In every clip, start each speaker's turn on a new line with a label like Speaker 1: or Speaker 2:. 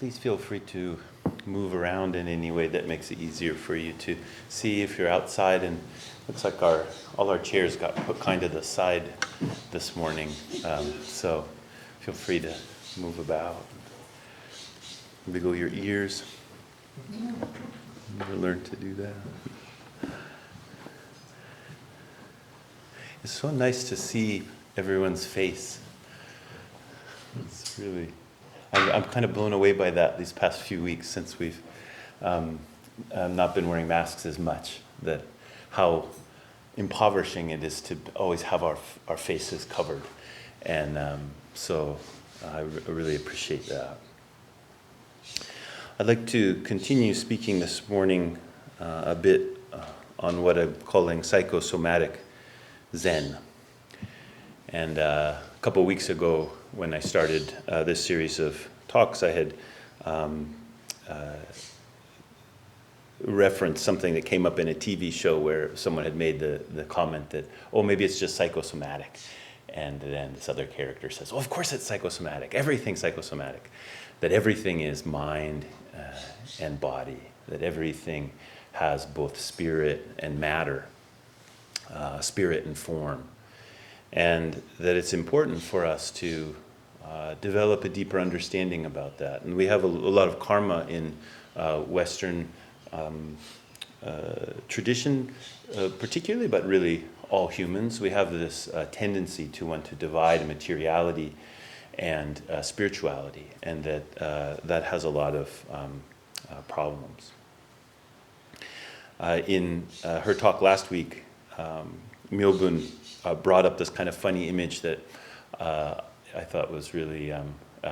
Speaker 1: please feel free to move around in any way that makes it easier for you to see if you're outside. And looks like all our chairs got put kind of to the side this morning. So feel free to move about. Wiggle your ears. Never learned to do that. It's so nice to see everyone's face. It's really, I'm kind of blown away by that these past few weeks since we've not been wearing masks as much, that how impoverishing it is to always have our faces covered. And so I really appreciate that. I'd like to continue speaking this morning a bit on what I'm calling psychosomatic Zen. And a couple of weeks ago, when I started this series of talks, I had referenced something that came up in a TV show where someone had made the comment that, oh, maybe it's just psychosomatic. And then this other character says, oh, of course it's psychosomatic. Everything's psychosomatic. That everything is mind and body. That everything has both spirit and matter, spirit and form. And that it's important for us to develop a deeper understanding about that. And we have a lot of karma in Western tradition, particularly, but really all humans. We have this tendency to want to divide materiality and spirituality, and that has a lot of problems. In her talk last week, Myobun brought up this kind of funny image that I thought was really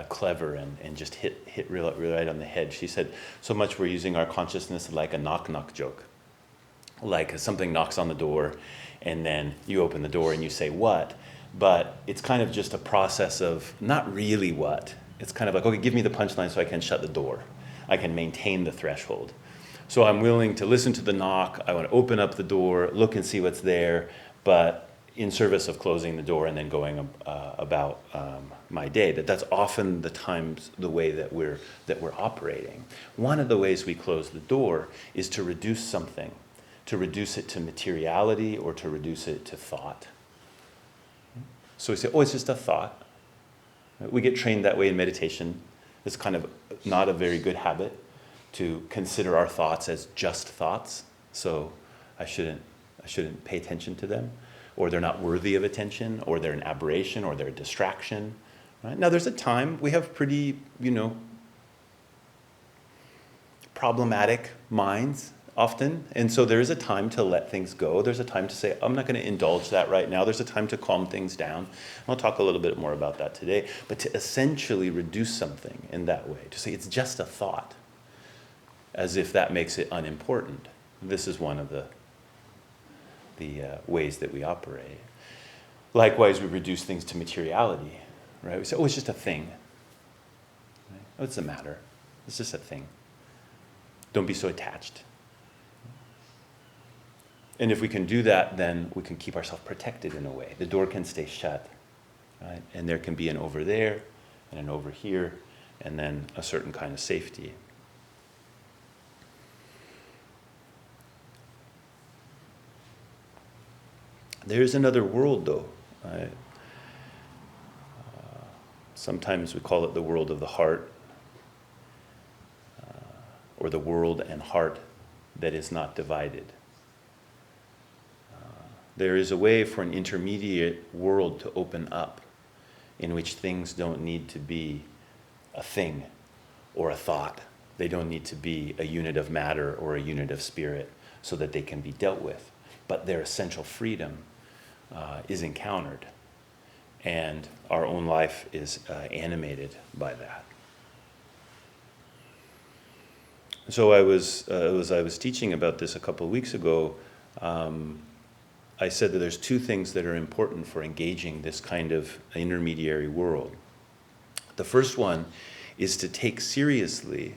Speaker 1: clever and just hit right on the head. She said, so much we're using our consciousness like a knock-knock joke. Like something knocks on the door, and then you open the door and you say, what? But it's kind of just a process of not really what. It's kind of like, okay, give me the punchline so I can shut the door. I can maintain the threshold. So I'm willing to listen to the knock. I want to open up the door, look and see what's there, but in service of closing the door and then going about my day. That's often the way that we're operating. One of the ways we close the door is to reduce something, to reduce it to materiality or to reduce it to thought. So we say, oh, it's just a thought. We get trained that way in meditation. It's kind of not a very good habit to consider our thoughts as just thoughts. So I shouldn't pay attention to them, or they're not worthy of attention, or they're an aberration, or they're a distraction. Right? Now there's a time we have pretty, problematic minds often, and so there is a time to let things go. There's a time to say, I'm not going to indulge that right now. There's a time to calm things down. I'll talk a little bit more about that today, but to essentially reduce something in that way, to say it's just a thought, as if that makes it unimportant. This is one of the ways that we operate. Likewise, we reduce things to materiality, right? We say, oh, it's just a thing. Right? What's the matter? It's just a thing. Don't be so attached. And if we can do that, then we can keep ourselves protected in a way. The door can stay shut, right? And there can be an over there and an over here, and then a certain kind of safety. There's another world, though. Right? Sometimes we call it the world of the heart, or the world and heart that is not divided. There is a way for an intermediate world to open up in which things don't need to be a thing or a thought. They don't need to be a unit of matter or a unit of spirit so that they can be dealt with. But their essential freedom is encountered, and our own life is animated by that. So I was teaching about this a couple of weeks ago. I said that there's two things that are important for engaging this kind of intermediary world. The first one is to take seriously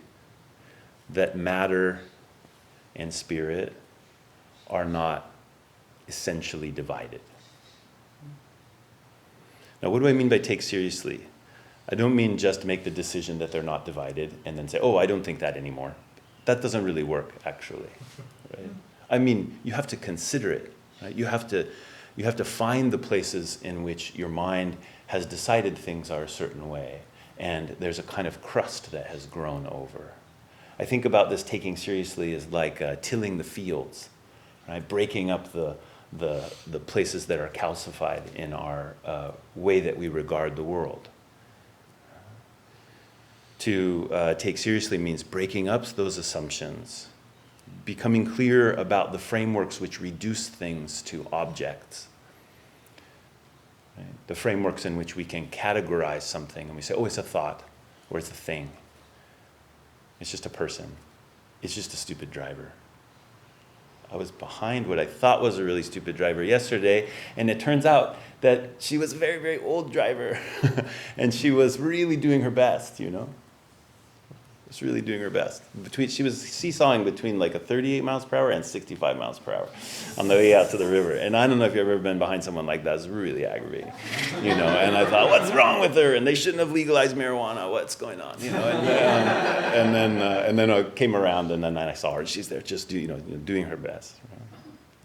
Speaker 1: that matter and spirit are not essentially divided. Now, what do I mean by take seriously? I don't mean just make the decision that they're not divided and then say, oh, I don't think that anymore. That doesn't really work, actually. Right? I mean, you have to consider it. Right? You have to find the places in which your mind has decided things are a certain way, and there's a kind of crust that has grown over. I think about this taking seriously as like tilling the fields, right? Breaking up the places that are calcified in our way that we regard the world. To take seriously means breaking up those assumptions, becoming clear about the frameworks which reduce things to objects. Right? The frameworks in which we can categorize something and we say, oh, it's a thought, or it's a thing. It's just a person. It's just a stupid driver. I was behind what I thought was a really stupid driver yesterday, and it turns out that she was a very, very old driver, and she was really doing her best, you know? Was really doing her best. She was seesawing between like a 38 miles per hour and 65 miles per hour on the way out to the river. And I don't know if you've ever been behind someone like that. It's really aggravating, you know. And I thought, what's wrong with her? And they shouldn't have legalized marijuana. What's going on, you know? And then I came around, and then I saw her. She's there, just doing her best.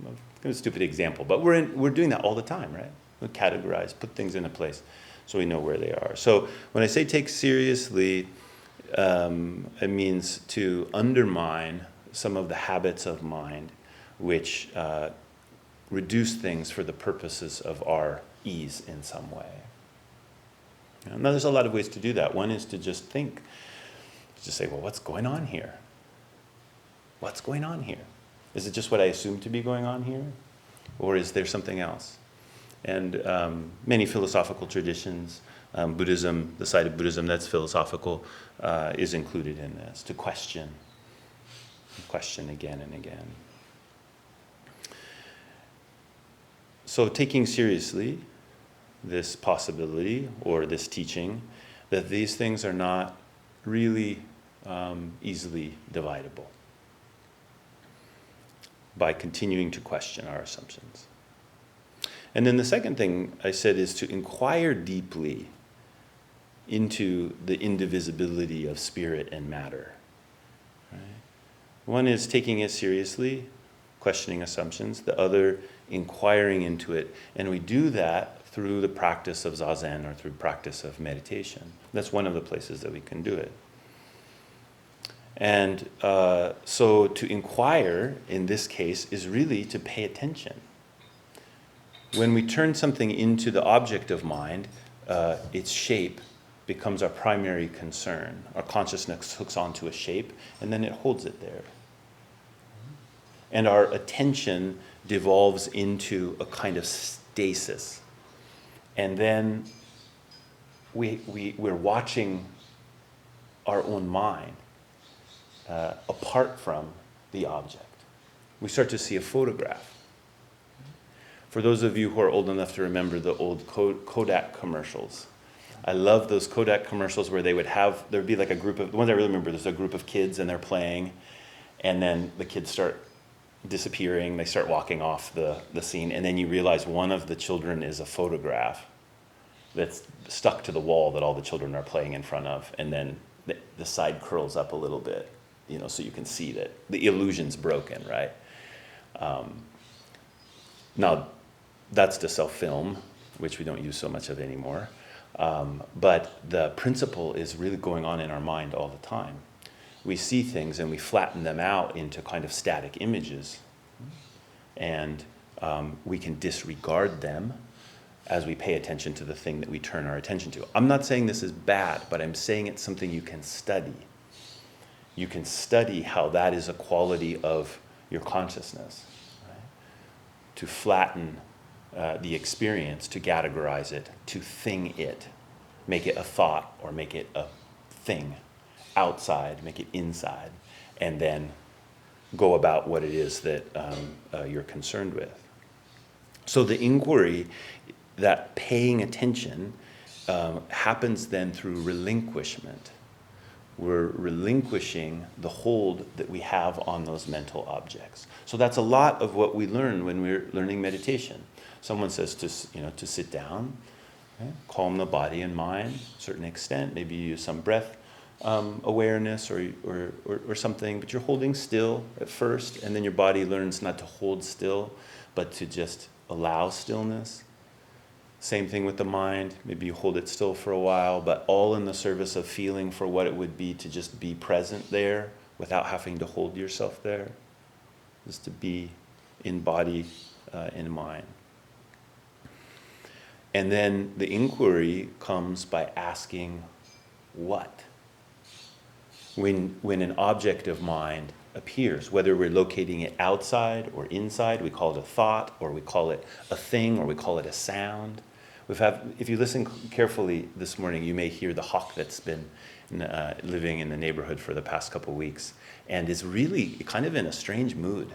Speaker 1: Right? Kind of a stupid example, but we're doing that all the time, right? We categorize, put things in a place, so we know where they are. So when I say take seriously, it means to undermine some of the habits of mind which reduce things for the purposes of our ease in some way. Now, there's a lot of ways to do that. One is to just think, just say, well, what's going on here? What's going on here? Is it just what I assume to be going on here? Or is there something else? And many philosophical traditions, Buddhism, the side of Buddhism that's philosophical, is included in this, to question again and again. So taking seriously this possibility or this teaching that these things are not really easily dividable by continuing to question our assumptions. And then the second thing I said is to inquire deeply into the indivisibility of spirit and matter. Right? One is taking it seriously, questioning assumptions. The other, inquiring into it. And we do that through the practice of Zazen or through practice of meditation. That's one of the places that we can do it. And so to inquire, in this case, is really to pay attention. When we turn something into the object of mind, its shape becomes our primary concern. Our consciousness hooks onto a shape, and then it holds it there. And our attention devolves into a kind of stasis. And then we're watching our own mind apart from the object. We start to see a photograph. For those of you who are old enough to remember the old Kodak commercials, I love those Kodak commercials where there'd be like a group of, the ones I really remember, there's a group of kids and they're playing, and then the kids start disappearing, they start walking off the scene, and then you realize one of the children is a photograph that's stuck to the wall that all the children are playing in front of, and then the side curls up a little bit, so you can see that the illusion's broken, right? Now, that's to self-film, which we don't use so much of anymore. But the principle is really going on in our mind all the time. We see things and we flatten them out into kind of static images. And we can disregard them as we pay attention to the thing that we turn our attention to. I'm not saying this is bad, but I'm saying it's something you can study. You can study how that is a quality of your consciousness. Right? To flatten the experience, to categorize it, to thing it, make it a thought or make it a thing outside, make it inside, and then go about what it is that you're concerned with. So the inquiry, that paying attention, happens then through relinquishment. We're relinquishing the hold that we have on those mental objects. So that's a lot of what we learn when we're learning meditation. Someone says to sit down, Okay? Calm the body and mind to a certain extent. Maybe you use some breath awareness or something, but you're holding still at first, and then your body learns not to hold still, but to just allow stillness. Same thing with the mind. Maybe you hold it still for a while, but all in the service of feeling for what it would be to just be present there without having to hold yourself there. Just to be in body, in mind. And then the inquiry comes by asking what? When an object of mind appears, whether we're locating it outside or inside, we call it a thought, or we call it a thing, or we call it a sound. If you listen carefully this morning, you may hear the hawk that's been living in the neighborhood for the past couple of weeks, and is really kind of in a strange mood.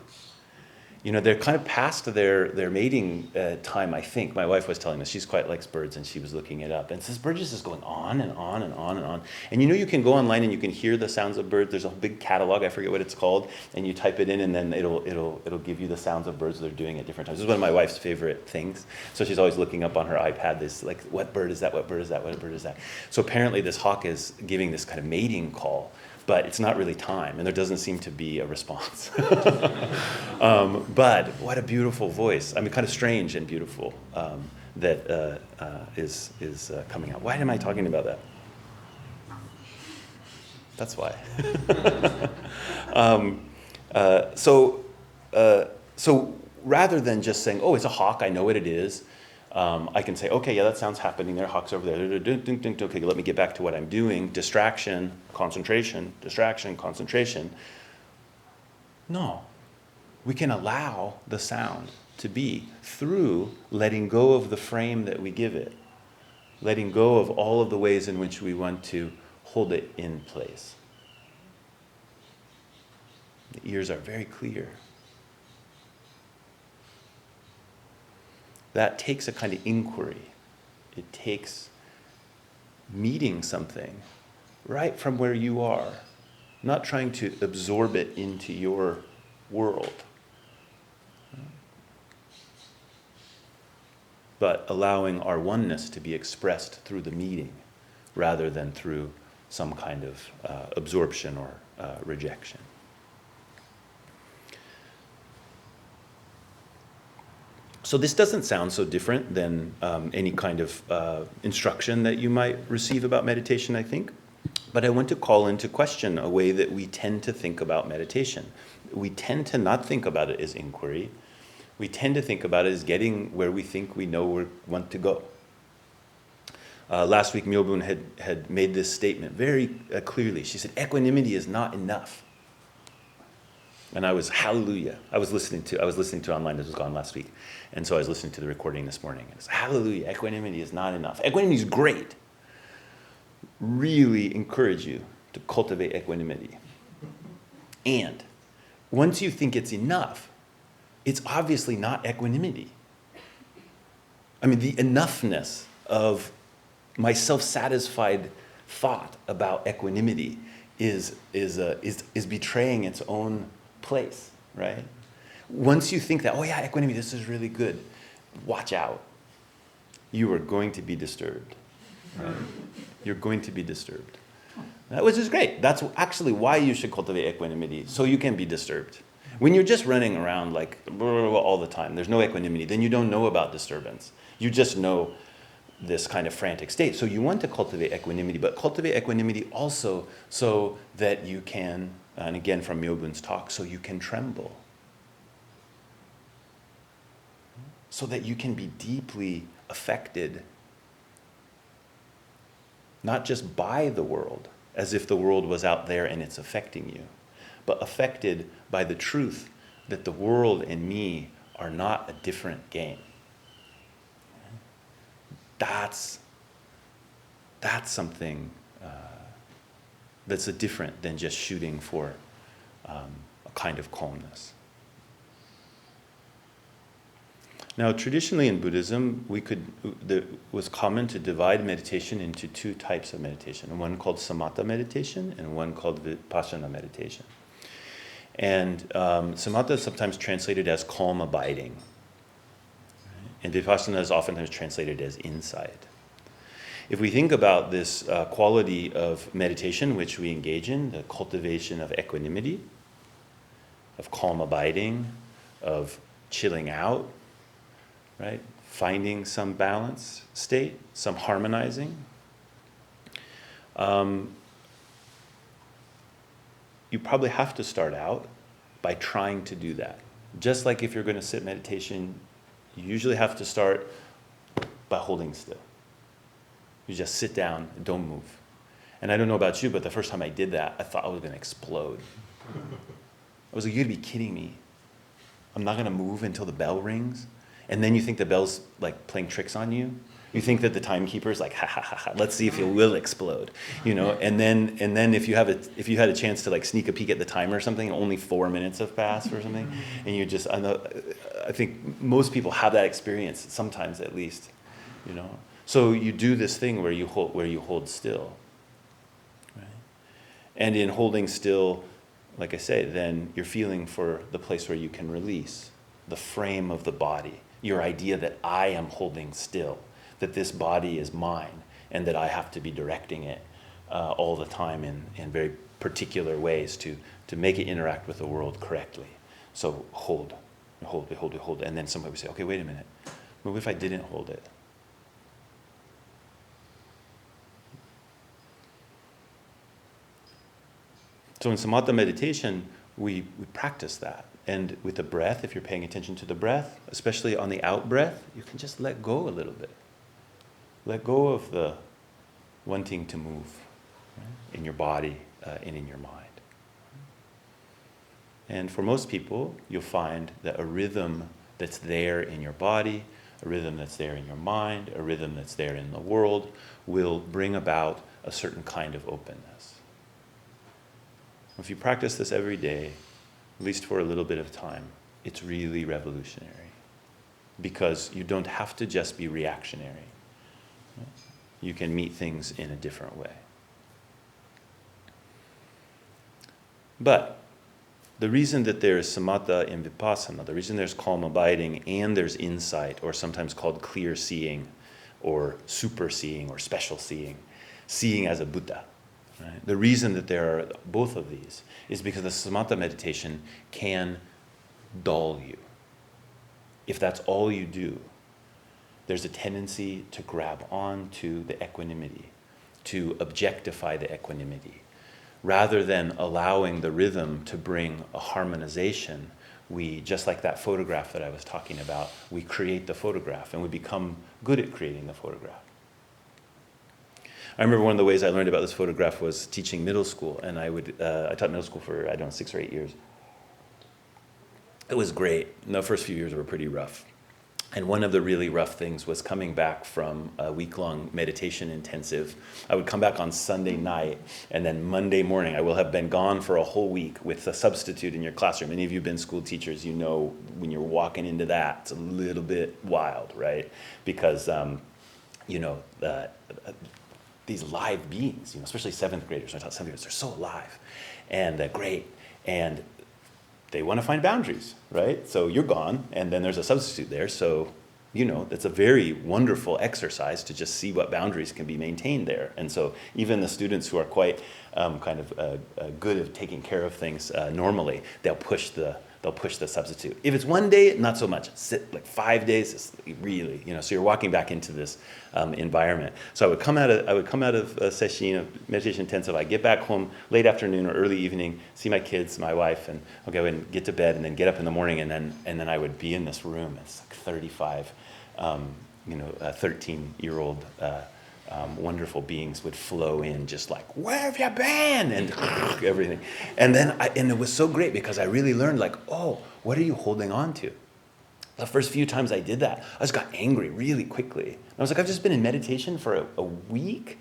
Speaker 1: You know, they're kind of past their mating time, I think. My wife was telling us she quite likes birds, and she was looking it up. And this bird just is going on and on and on and on. And you know, you can go online and you can hear the sounds of birds. There's a big catalog, I forget what it's called, and you type it in, and then it'll give you the sounds of birds that are doing at different times. This is one of my wife's favorite things. So she's always looking up on her iPad, this like, what bird is that? What bird is that? What bird is that? So apparently this hawk is giving this kind of mating call, but it's not really time, and there doesn't seem to be a response. But what a beautiful voice. I mean, kind of strange and beautiful that is coming out. Why am I talking about that? That's why. So rather than just saying, oh, it's a hawk, I know what it is, I can say, okay, yeah, that sounds happening there. Hawk's over there. Okay, let me get back to what I'm doing. Distraction, concentration, distraction, concentration. No. We can allow the sound to be through letting go of the frame that we give it, letting go of all of the ways in which we want to hold it in place. The ears are very clear. That takes a kind of inquiry. It takes meeting something right from where you are, not trying to absorb it into your world, but allowing our oneness to be expressed through the meeting rather than through some kind of absorption or rejection. So this doesn't sound so different than any kind of instruction that you might receive about meditation, I think. But I want to call into question a way that we tend to think about meditation. We tend to not think about it as inquiry. We tend to think about it as getting where we think we know we want to go. Last week, Myobun had made this statement very clearly. She said, equanimity is not enough. And I was, hallelujah. I was listening to online, this was gone last week. And so I was listening to the recording this morning. And it's, hallelujah, equanimity is not enough. Equanimity is great. Really encourage you to cultivate equanimity. And once you think it's enough, it's obviously not equanimity. I mean, the enoughness of my self-satisfied thought about equanimity is betraying its own place, right? Once you think that, oh yeah, equanimity, this is really good, watch out. You are going to be disturbed, right? You're going to be disturbed. Which is great. That's actually why you should cultivate equanimity, so you can be disturbed. When you're just running around like all the time, there's no equanimity, then you don't know about disturbance. You just know this kind of frantic state. So you want to cultivate equanimity, but cultivate equanimity also so that you can, and again from Myobun's talk, so you can tremble. So that you can be deeply affected, not just by the world, as if the world was out there and it's affecting you, but affected by the truth that the world and me are not a different game. That's something that's different than just shooting for a kind of calmness. Now, traditionally in Buddhism, it was common to divide meditation into two types of meditation, one called samatha meditation and one called vipassana meditation. And samatha is sometimes translated as calm abiding. And vipassana is oftentimes translated as insight. If we think about this quality of meditation which we engage in, the cultivation of equanimity, of calm abiding, of chilling out, right? Finding some balance state, some harmonizing. You probably have to start out by trying to do that. Just like if you're going to sit meditation, you usually have to start by holding still. You just sit down and don't move. And I don't know about you, but the first time I did that, I thought I was going to explode. I was like, you'd be kidding me. I'm not going to move until the bell rings. And then you think the bell's like playing tricks on you. You think that the timekeeper's like, ha ha ha ha, let's see if you will explode, you know. And then if you had a chance to like sneak a peek at the timer or something, and only 4 minutes have passed or something, and you just, I think most people have that experience sometimes at least, you know. So you do this thing where you hold still, right? And in holding still, like I say, then you're feeling for the place where you can release the frame of the body, your idea that I am holding still, that this body is mine, and that I have to be directing it all the time in very particular ways to make it interact with the world correctly. So hold, and then somebody would say, okay, wait a minute, what if I didn't hold it? So in samatha meditation, we practice that. And with the breath, if you're paying attention to the breath, especially on the out breath, you can just let go a little bit. Let go of the wanting to move, right, in your body and in your mind. And for most people, you'll find that a rhythm that's there in your body, a rhythm that's there in your mind, a rhythm that's there in the world will bring about a certain kind of openness. If you practice this every day, at least for a little bit of time, it's really revolutionary. Because you don't have to just be reactionary. You can meet things in a different way. But the reason that there is samatha in vipassana, the reason there's calm abiding and there's insight, or sometimes called clear seeing, or super seeing, or special seeing, seeing as a Buddha, right? The reason that there are both of these is because the samatha meditation can dull you. If that's all you do, there's a tendency to grab on to the equanimity, to objectify the equanimity. Rather than allowing the rhythm to bring a harmonization, we, just like that photograph that I was talking about, we create the photograph and we become good at creating the photograph. I remember one of the ways I learned about this photograph was teaching middle school, and I taught middle school for, 6 or 8 years. It was great. And the first few years were pretty rough. And one of the really rough things was coming back from a week-long meditation intensive. I would come back on Sunday night, and then Monday morning I will have been gone for a whole week with a substitute in your classroom. Many of you have been school teachers, you know when you're walking into that, it's a little bit wild, right? Because, these live beings, especially 7th graders, I taught 7th graders, they're so alive, and they're great, and they want to find boundaries, right? So you're gone, and then there's a substitute there. So, that's a very wonderful exercise to just see what boundaries can be maintained there. And so even the students who are quite good at taking care of things normally, they'll push the substitute. If it's one day, not so much. Like 5 days, it's really, so you're walking back into this environment. So I would come out of a session, meditation intensive. I get back home late afternoon or early evening, see my kids, my wife, and I'll go and get to bed, and then get up in the morning, and then I would be in this room. It's like 35, 13-year-old wonderful beings would flow in, just like, where have you been? And everything. And it was so great because I really learned, like, oh, what are you holding on to? The first few times I did that, I just got angry really quickly. I was like, I've just been in meditation for a week.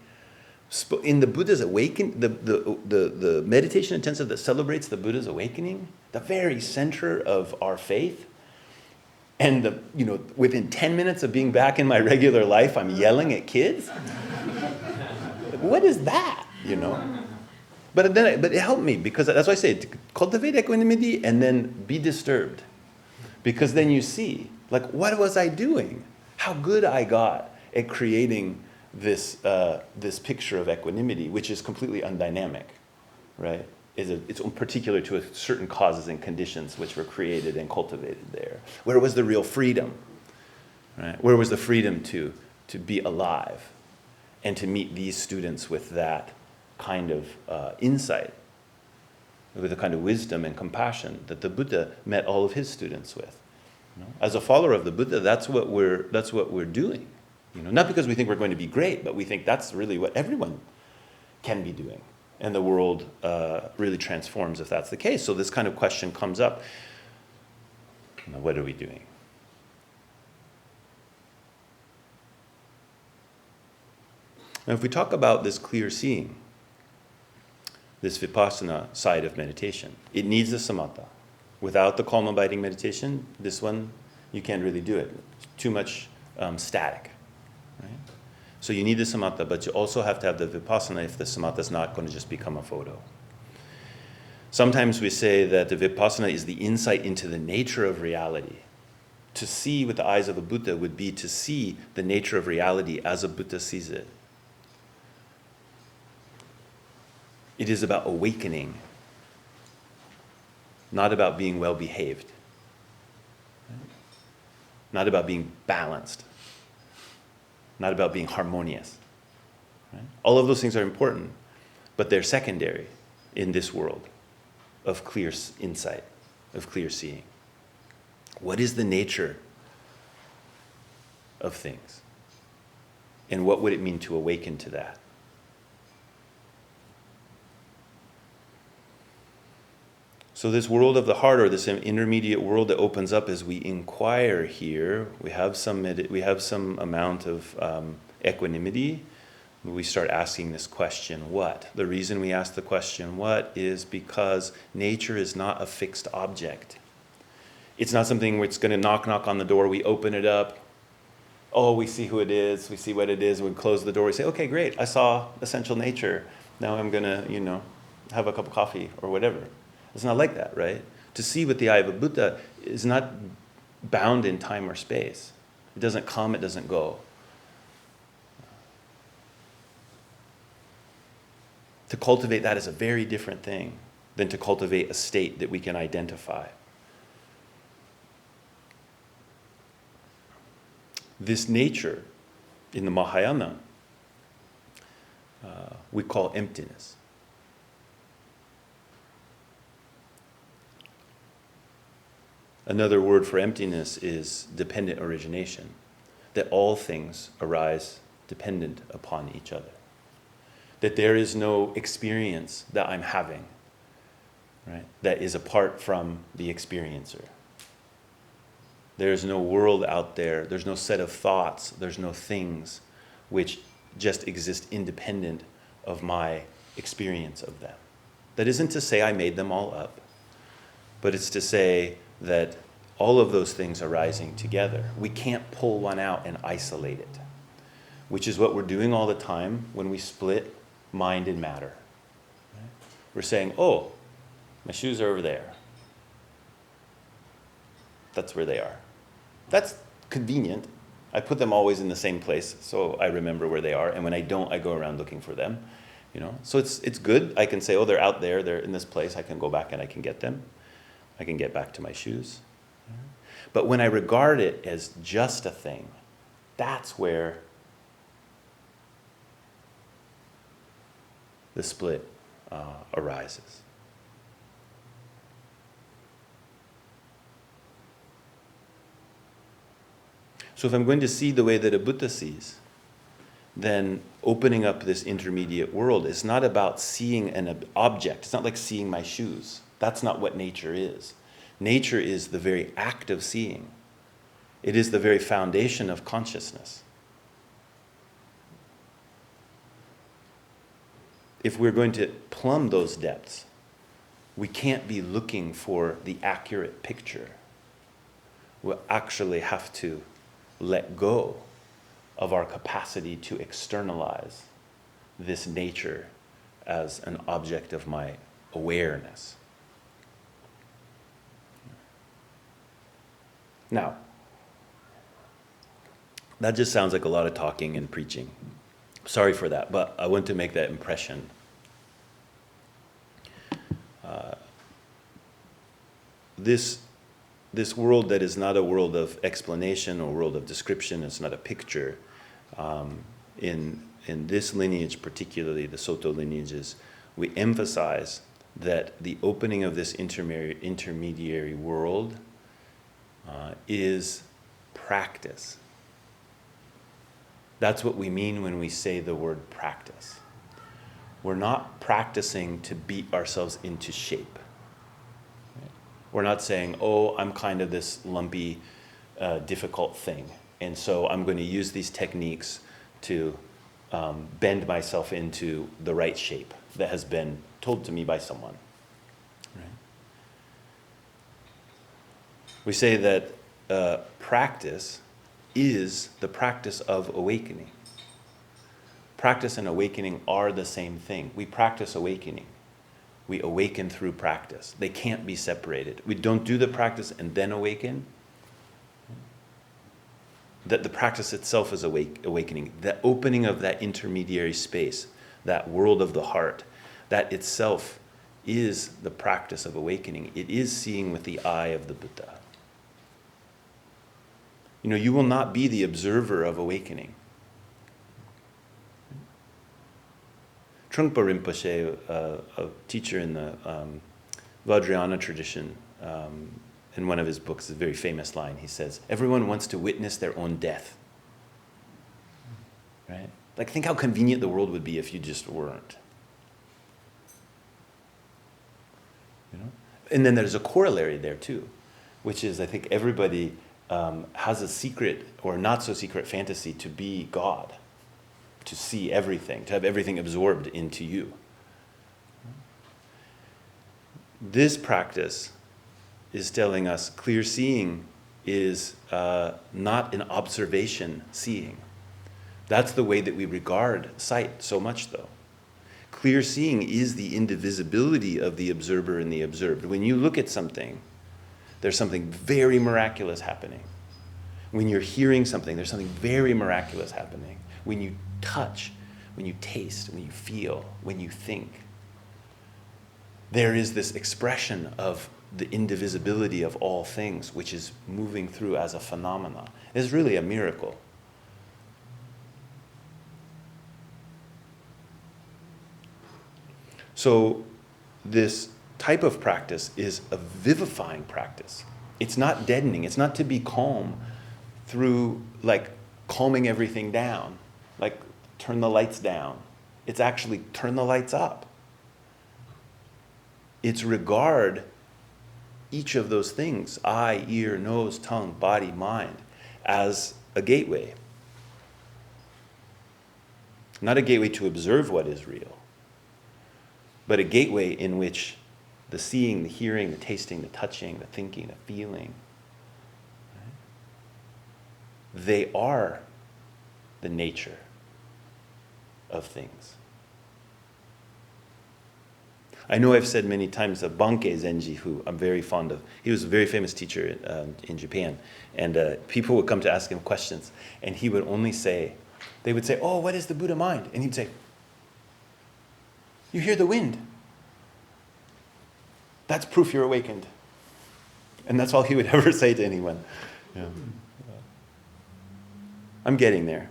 Speaker 1: In the Buddha's awakening, the meditation intensive that celebrates the Buddha's awakening, the very center of our faith. And within 10 minutes of being back in my regular life, I'm yelling at kids. What is that? But it helped me, because that's why I say to cultivate equanimity and then be disturbed, because then you see, like, what was I doing? How good I got at creating this picture of equanimity, which is completely undynamic, right? It's particular to certain causes and conditions which were created and cultivated there. Where was the real freedom, right? Where was the freedom to be alive and to meet these students with that kind of insight, with the kind of wisdom and compassion that the Buddha met all of his students with? As a follower of the Buddha, that's what we're doing. Not because we think we're going to be great, but we think that's really what everyone can be doing. And the world really transforms if that's the case. So this kind of question comes up. What are we doing? Now, if we talk about this clear seeing, this vipassana side of meditation, it needs the samatha. Without the calm abiding meditation, this one, you can't really do it. It's too much static. Right? So you need the samatha, but you also have to have the vipassana if the samatha is not going to just become a photo. Sometimes we say that the vipassana is the insight into the nature of reality. To see with the eyes of a Buddha would be to see the nature of reality as a Buddha sees it. It is about awakening, not about being well behaved, not about being balanced, not about being harmonious. Right? All of those things are important, but they're secondary in this world of clear insight, of clear seeing. What is the nature of things? And what would it mean to awaken to that? So this world of the heart, or this intermediate world that opens up as we inquire here, we have some amount of equanimity. We start asking this question, what? The reason we ask the question, what, is because nature is not a fixed object. It's not something where it's going to knock on the door, we open it up, oh, we see who it is, we see what it is, we close the door, we say, okay, great, I saw essential nature, now I'm going to, have a cup of coffee or whatever. It's not like that, right? To see with the eye of a Buddha is not bound in time or space. It doesn't come, it doesn't go. To cultivate that is a very different thing than to cultivate a state that we can identify. This nature in the Mahayana we call emptiness. Another word for emptiness is dependent origination, that all things arise dependent upon each other. That there is no experience that I'm having, right, that is apart from the experiencer. There's no world out there, there's no set of thoughts, there's no things which just exist independent of my experience of them. That isn't to say I made them all up, but it's to say that all of those things are rising together. We can't pull one out and isolate it, which is what we're doing all the time when we split mind and matter. Right? We're saying, oh, my shoes are over there. That's where they are. That's convenient. I put them always in the same place, so I remember where they are. And when I don't, I go around looking for them. So it's good. I can say, oh, they're out there. They're in this place. I can go back and I can get them. I can get back to my shoes. But when I regard it as just a thing, that's where the split arises. So if I'm going to see the way that a Buddha sees, then opening up this intermediate world is not about seeing an object. It's not like seeing my shoes. That's not what nature is. Nature is the very act of seeing. It is the very foundation of consciousness. If we're going to plumb those depths, we can't be looking for the accurate picture. We'll actually have to let go of our capacity to externalize this nature as an object of my awareness. Now, that just sounds like a lot of talking and preaching. Sorry for that, but I want to make that impression. This world that is not a world of explanation or world of description, it's not a picture. In this lineage, particularly the Soto lineages, we emphasize that the opening of this intermediary world is practice. That's what we mean when we say the word practice. We're not practicing to beat ourselves into shape. We're not saying, oh, I'm kind of this lumpy, difficult thing, and so I'm going to use these techniques to bend myself into the right shape that has been told to me by someone. Right? We say that practice is the practice of awakening. Practice and awakening are the same thing. We practice awakening. We awaken through practice. They can't be separated. We don't do the practice and then awaken. That the practice itself is awakening. The opening of that intermediary space, that world of the heart, that itself is the practice of awakening. It is seeing with the eye of the Buddha. You will not be the observer of awakening. Trungpa Rinpoche, a teacher in the Vajrayana tradition, in one of his books, a very famous line, he says, everyone wants to witness their own death. Right? Like, think how convenient the world would be if you just weren't. And then there's a corollary there too, which is, I think everybody has a secret or not so secret fantasy to be God, to see everything, to have everything absorbed into you. This practice is telling us clear seeing is not an observation seeing. That's the way that we regard sight so much, though. Clear seeing is the indivisibility of the observer and the observed. When you look at something, there's something very miraculous happening. When you're hearing something, there's something very miraculous happening. When you touch, when you taste, when you feel, when you think, there is this expression of the indivisibility of all things, which is moving through as a phenomena. It's really a miracle. So this type of practice is a vivifying practice. It's not deadening. It's not to be calm through like calming everything down, like turn the lights down. It's actually turn the lights up. It's regard each of those things, eye, ear, nose, tongue, body, mind, as a gateway. Not a gateway to observe what is real, but a gateway in which the seeing, the hearing, the tasting, the touching, the thinking, the feeling, right? They are the nature of things. I know I've said many times that Bankei Zenji, who I'm very fond of, he was a very famous teacher in Japan, and people would come to ask him questions, and he would only say, they would say, oh, what is the Buddha mind? And he'd say, you hear the wind. That's proof you're awakened. And that's all he would ever say to anyone. Yeah. I'm getting there.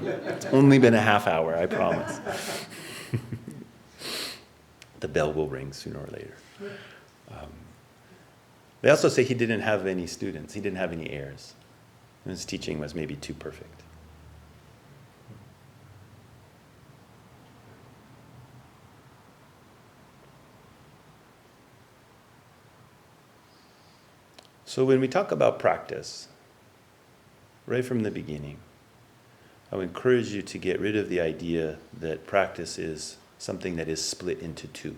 Speaker 1: It's only been a half hour, I promise. The bell will ring sooner or later. They also say he didn't have any students. He didn't have any heirs. His teaching was maybe too perfect. So when we talk about practice, right from the beginning, I would encourage you to get rid of the idea that practice is something that is split into two.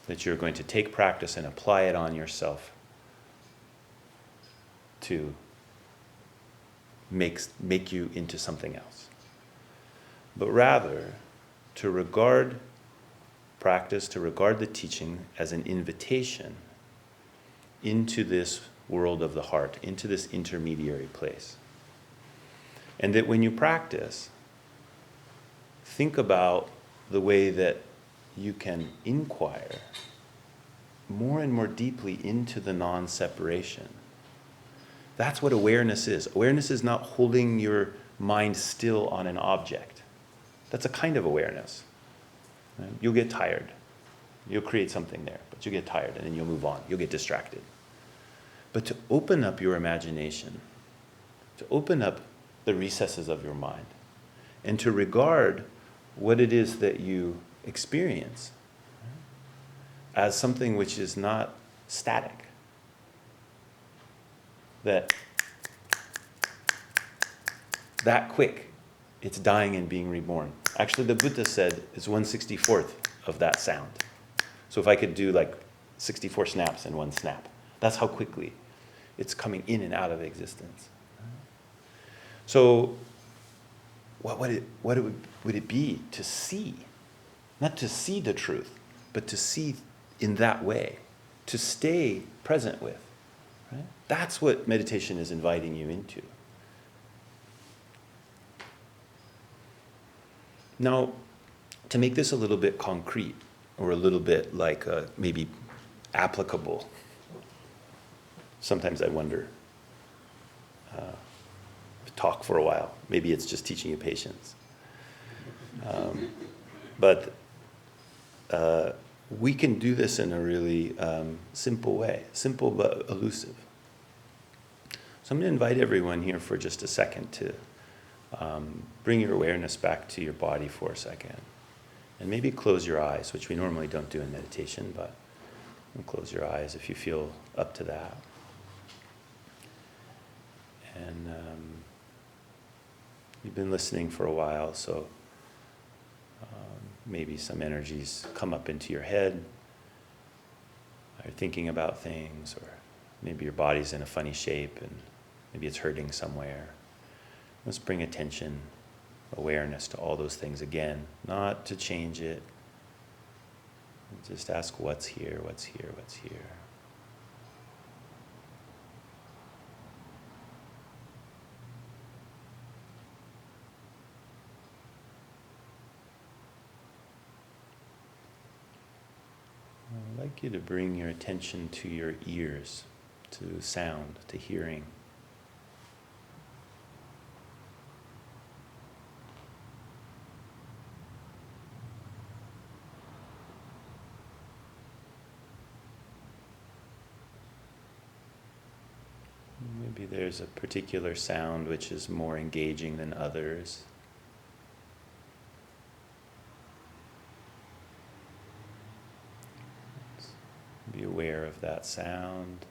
Speaker 1: That you're going to take practice and apply it on yourself to make you into something else. But rather, to regard practice, to regard the teaching as an invitation into this world of the heart, into this intermediary place. And that when you practice, think about the way that you can inquire more and more deeply into the non-separation. That's what awareness is. Awareness is not holding your mind still on an object. That's a kind of awareness. Right? You'll get tired. You'll create something there, but you'll get tired and then you'll move on. You'll get distracted. But to open up your imagination, to open up the recesses of your mind, and to regard what it is that you experience as something which is not static. That quick, it's dying and being reborn. Actually, the Buddha said it's 1/64th of that sound. So if I could do like 64 snaps in one snap, that's how quickly it's coming in and out of existence. So what would it be to see? Not to see the truth, but to see in that way, to stay present with. Right? That's what meditation is inviting you into. Now, to make this a little bit concrete, or a little bit like maybe applicable, sometimes I wonder, talk for a while. Maybe it's just teaching you patience. But we can do this in a really simple way, simple but elusive. So I'm going to invite everyone here for just a second to bring your awareness back to your body for a second. And maybe close your eyes, which we normally don't do in meditation, but close your eyes if you feel up to that. And you've been listening for a while, so maybe some energies come up into your head. You're thinking about things, or maybe your body's in a funny shape and maybe it's hurting somewhere. Let's bring attention, awareness to all those things again, not to change it. Just ask what's here, what's here, what's here. I'd like you to bring your attention to your ears, to sound, to hearing. Maybe there's a particular sound which is more engaging than others. Be aware of that sound.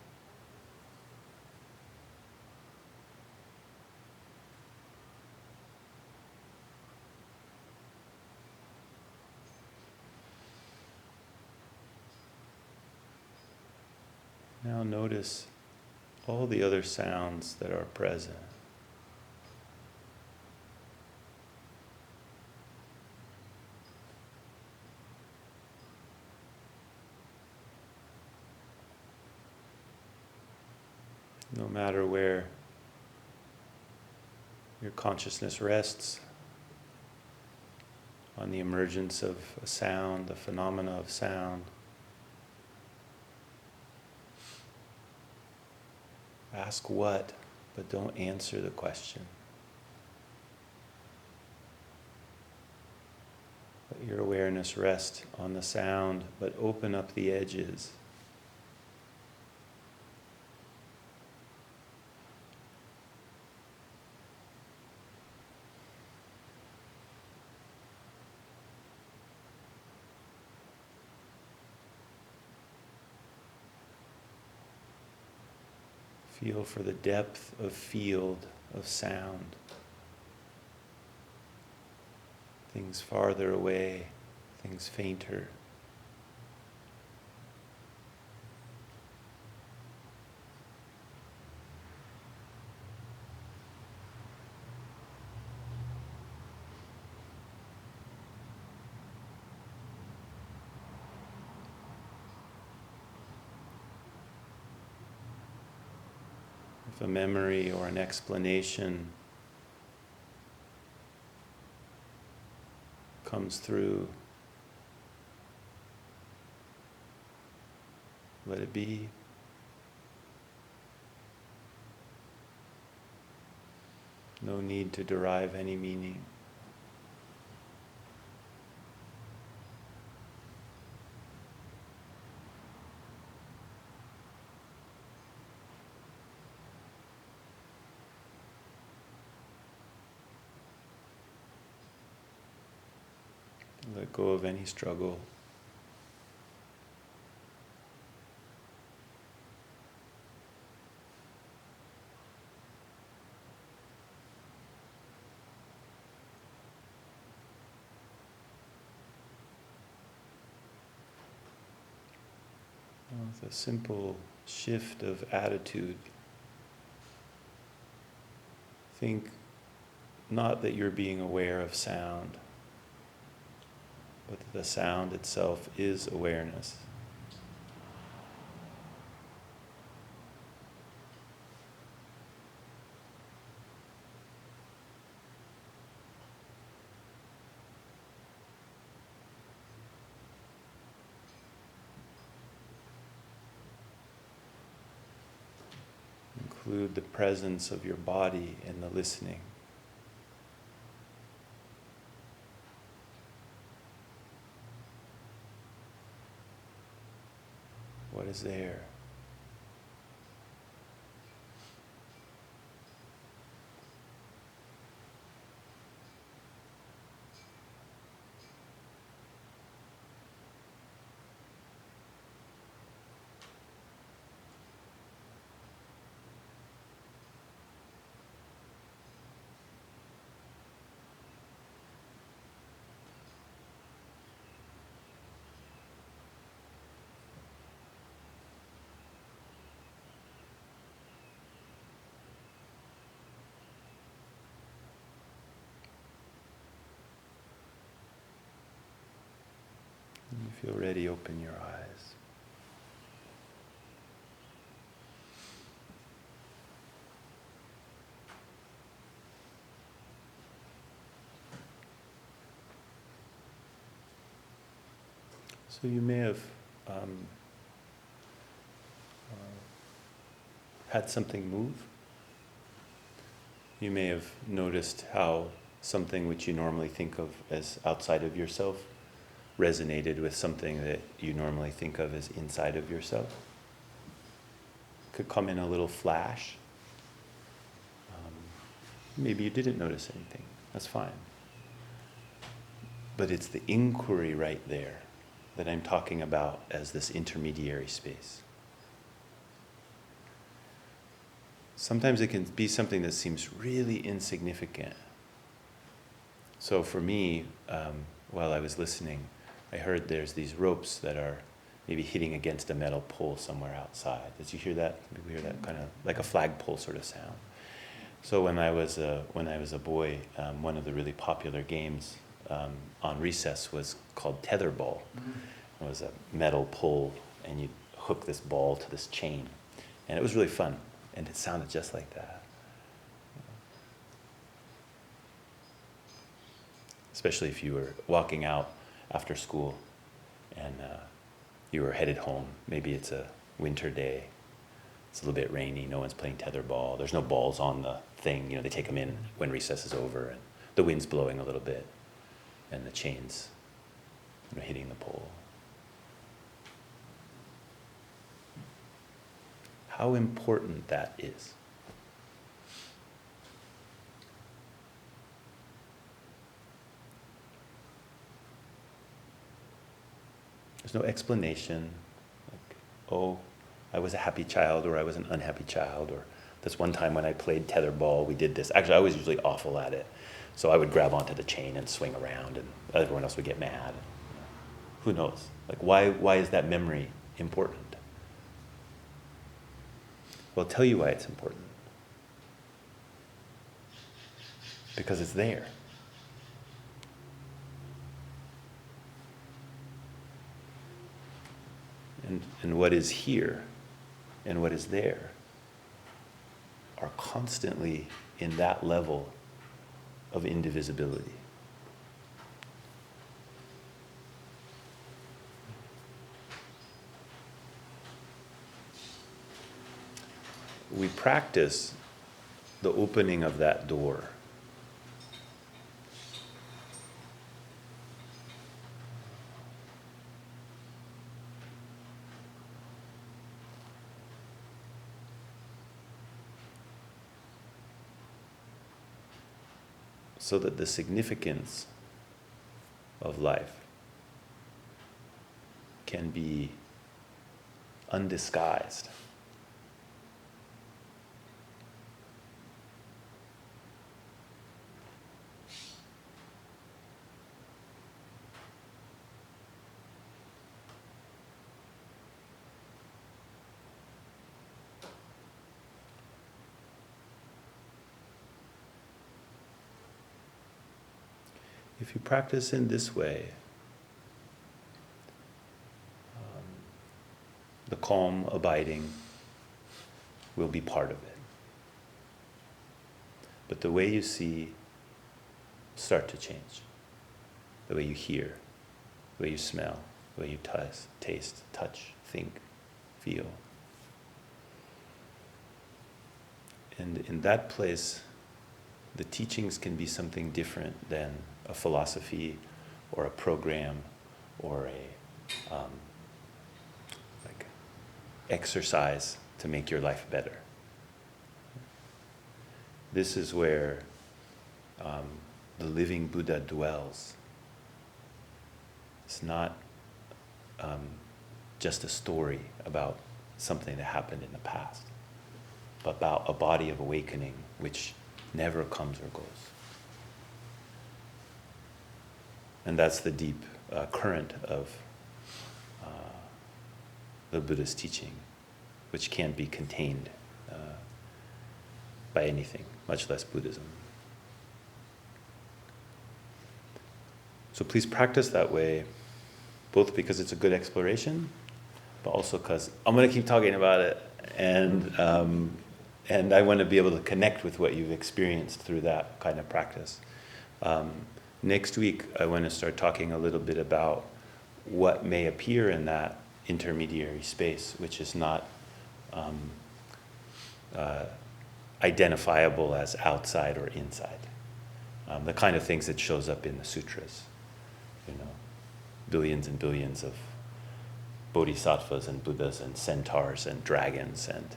Speaker 1: Now notice all the other sounds that are present. No matter where your consciousness rests on the emergence of a sound, the phenomena of sound, ask what, but don't answer the question. Let your awareness rest on the sound, but open up the edges. Feel for the depth of field of sound. Things farther away, things fainter. If a memory or an explanation comes through. Let it be. No need to derive any meaning. Let go of any struggle. With a simple shift of attitude. Think not that you're being aware of sound, but that the sound itself is awareness. Include the presence of your body in the listening. What is there? When you feel ready, open your eyes. So you may have had something move. You may have noticed how something which you normally think of as outside of yourself resonated with something that you normally think of as inside of yourself. Could come in a little flash. Maybe you didn't notice anything. That's fine. But it's the inquiry right there that I'm talking about as this intermediary space. Sometimes it can be something that seems really insignificant. So for me, while I was listening, I heard there's these ropes that are maybe hitting against a metal pole somewhere outside. Did you hear that? Maybe hear that kind of like a flagpole sort of sound. So when I was a boy, one of the really popular games on recess was called tetherball. It was a metal pole, and you'd hook this ball to this chain, and it was really fun, and it sounded just like that. Especially if you were walking out after school and you were headed home. Maybe it's a winter day. It's a little bit rainy. No one's playing tetherball. There's no balls on the thing. They take them in when recess is over, and the wind's blowing a little bit, and the chain's hitting the pole. How important that is. There's no explanation, like, oh, I was a happy child, or I was an unhappy child, or this one time when I played tetherball, we did this. Actually, I was usually awful at it. So I would grab onto the chain and swing around, and everyone else would get mad. Who knows? Like, why is that memory important? Well, I'll tell you why it's important. Because it's there. And what is here and what is there are constantly in that level of indivisibility. we practice the opening of that door. So that the significance of life can be undisguised. If you practice in this way, the calm abiding will be part of it. But the way you see start to change. The way you hear, the way you smell, the way you taste, touch, think, feel. And in that place, the teachings can be something different than a philosophy or a program or a like exercise to make your life better. This is where the living Buddha dwells. It's not just a story about something that happened in the past, but about a body of awakening which never comes or goes. And that's the deep current of the Buddha's teaching, which can't be contained by anything, much less Buddhism. So please practice that way, both because it's a good exploration, but also because I'm going to keep talking about it, and I want to be able to connect with what you've experienced through that kind of practice. Next week, I want to start talking a little bit about what may appear in that intermediary space, which is not identifiable as outside or inside. The kind of things that shows up in the sutras, billions and billions of bodhisattvas and Buddhas and centaurs and dragons and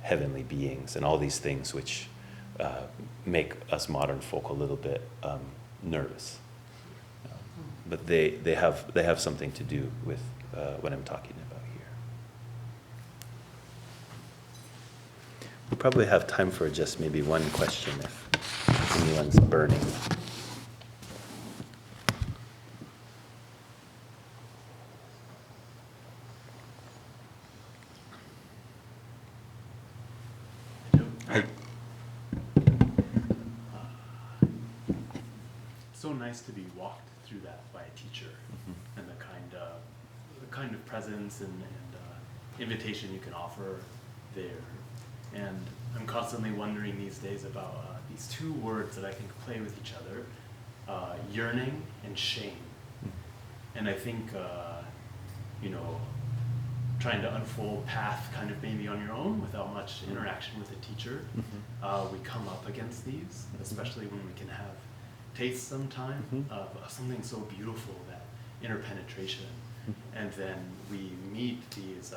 Speaker 1: heavenly beings and all these things which make us modern folk a little bit nervous. But they have something to do with what I'm talking about here. We probably have time for just maybe one question if anyone's burning.
Speaker 2: So nice to be walked through that by a teacher, and the kind of presence and invitation you can offer there. And I'm constantly wondering these days about these two words that I think play with each other, yearning and shame. And I think trying to unfold path kind of maybe on your own without much interaction with a teacher, we come up against these, especially when we can have taste sometime of something so beautiful, that interpenetration, and then we meet these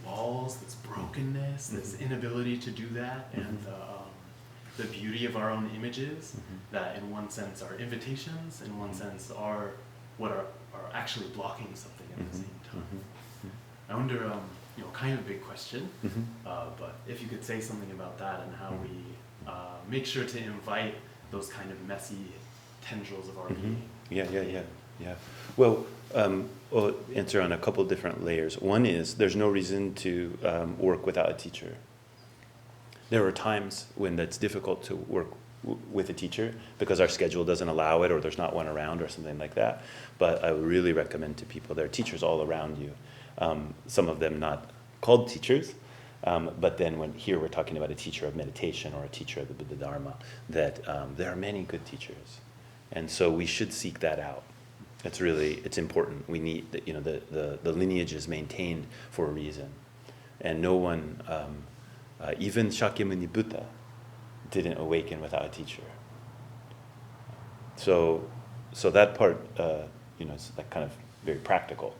Speaker 2: walls, this brokenness, this inability to do that, and the beauty of our own images that in one sense are invitations, in one sense are what are actually blocking something at the same time. I wonder, kind of a big question, but if you could say something about that and how we make sure to invite those kind of messy tendrils of our being.
Speaker 1: Yeah. Well, I'll answer on a couple different layers. One is there's no reason to work without a teacher. There are times when that's difficult to work with a teacher because our schedule doesn't allow it, or there's not one around or something like that. But I would really recommend to people, there are teachers all around you. Some of them not called teachers, but then when here we're talking about a teacher of meditation or a teacher of the Buddha Dharma, that there are many good teachers. And so we should seek that out. It's important. We need, the lineage is maintained for a reason. And no one, even Shakyamuni Buddha, didn't awaken without a teacher. So that part, is like kind of very practical,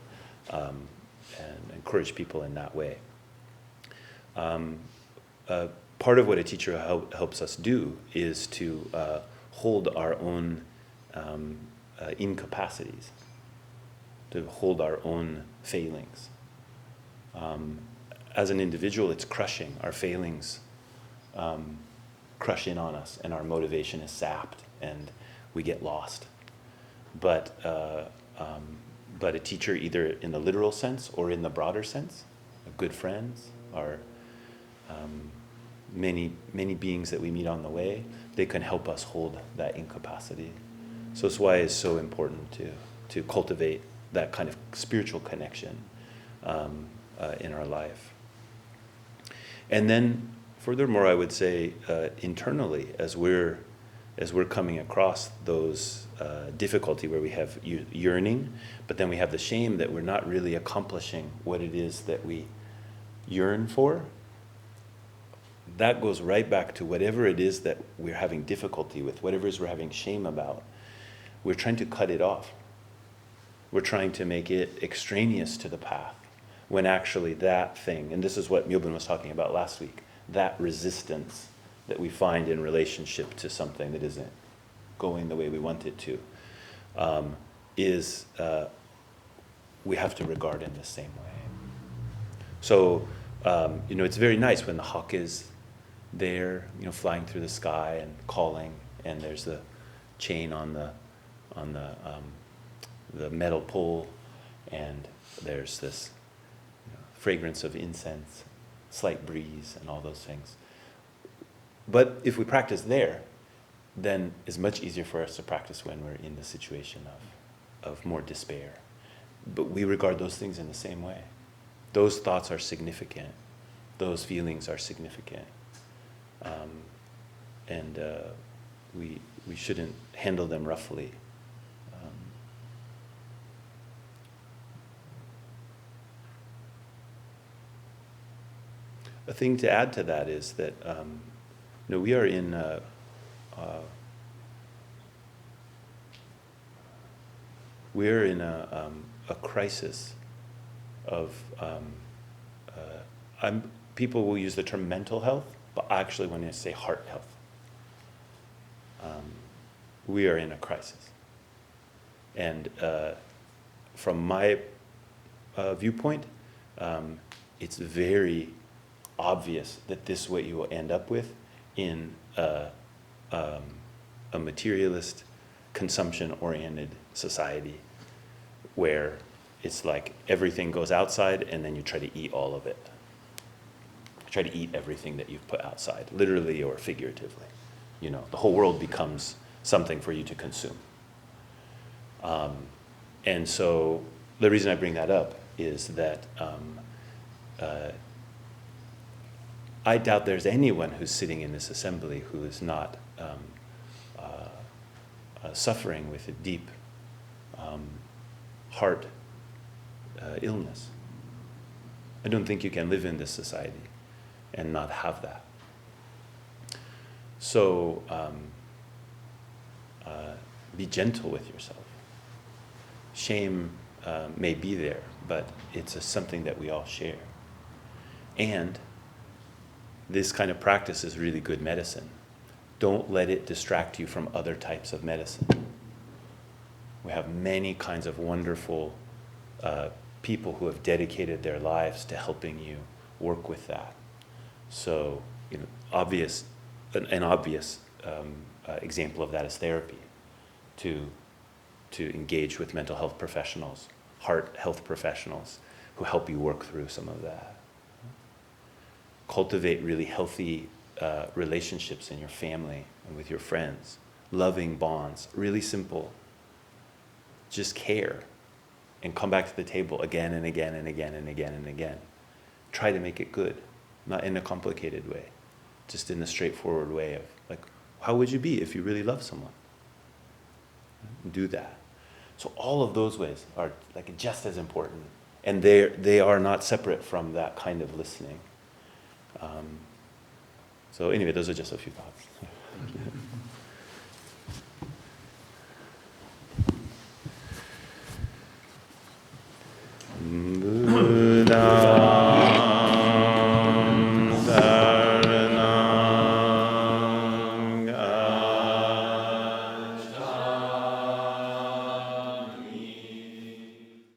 Speaker 1: and encourage people in that way. Part of what a teacher helps us do is to hold our own incapacities, to hold our own failings. As an individual, it's crushing. Our failings crush in on us, and our motivation is sapped, and we get lost. But a teacher, either in the literal sense or in the broader sense, good friends, or many beings that we meet on the way, they can help us hold that incapacity. So that's why it's so important to cultivate that kind of spiritual connection in our life. And then, furthermore, I would say internally, as we're coming across those difficulty where we have yearning, but then we have the shame that we're not really accomplishing what it is that we yearn for, that goes right back to whatever it is that we're having difficulty with, whatever it is we're having shame about. We're trying to cut it off. We're trying to make it extraneous to the path, when actually that thing, and this is what Myobun was talking about last week, that resistance that we find in relationship to something that isn't going the way we want it to, we have to regard in the same way. So, it's very nice when the hawk is there, flying through the sky and calling, and there's the chain on the metal pole, and there's this fragrance of incense, slight breeze, and all those things. But if we practice there, then it's much easier for us to practice when we're in the situation of more despair. But we regard those things in the same way. Those thoughts are significant. Those feelings are significant. And we shouldn't handle them roughly. A thing to add to that is that we are in a crisis of people will use the term mental health, but actually when they say heart health, we are in a crisis. And from my viewpoint, it's very obvious that this is what you will end up with in a materialist, consumption-oriented society, where it's like everything goes outside and then you try to eat all of it. You try to eat everything that you've put outside, literally or figuratively. The whole world becomes something for you to consume. And so the reason I bring that up is that I doubt there's anyone who's sitting in this assembly who is not suffering with a deep heart illness. I don't think you can live in this society and not have that. So be gentle with yourself. Shame may be there, but it's something that we all share. And this kind of practice is really good medicine. Don't let it distract you from other types of medicine. We have many kinds of wonderful people who have dedicated their lives to helping you work with that. So, an obvious example of that is therapy, to engage with mental health professionals, heart health professionals, who help you work through some of that. Cultivate really healthy relationships in your family and with your friends, loving bonds, really simple. Just care and come back to the table again and again and again and again and again. Try to make it good, not in a complicated way, just in a straightforward way of like, how would you be if you really love someone? Do that. So all of those ways are like just as important And they are not separate from that kind of listening. So anyway, those are just a few thoughts.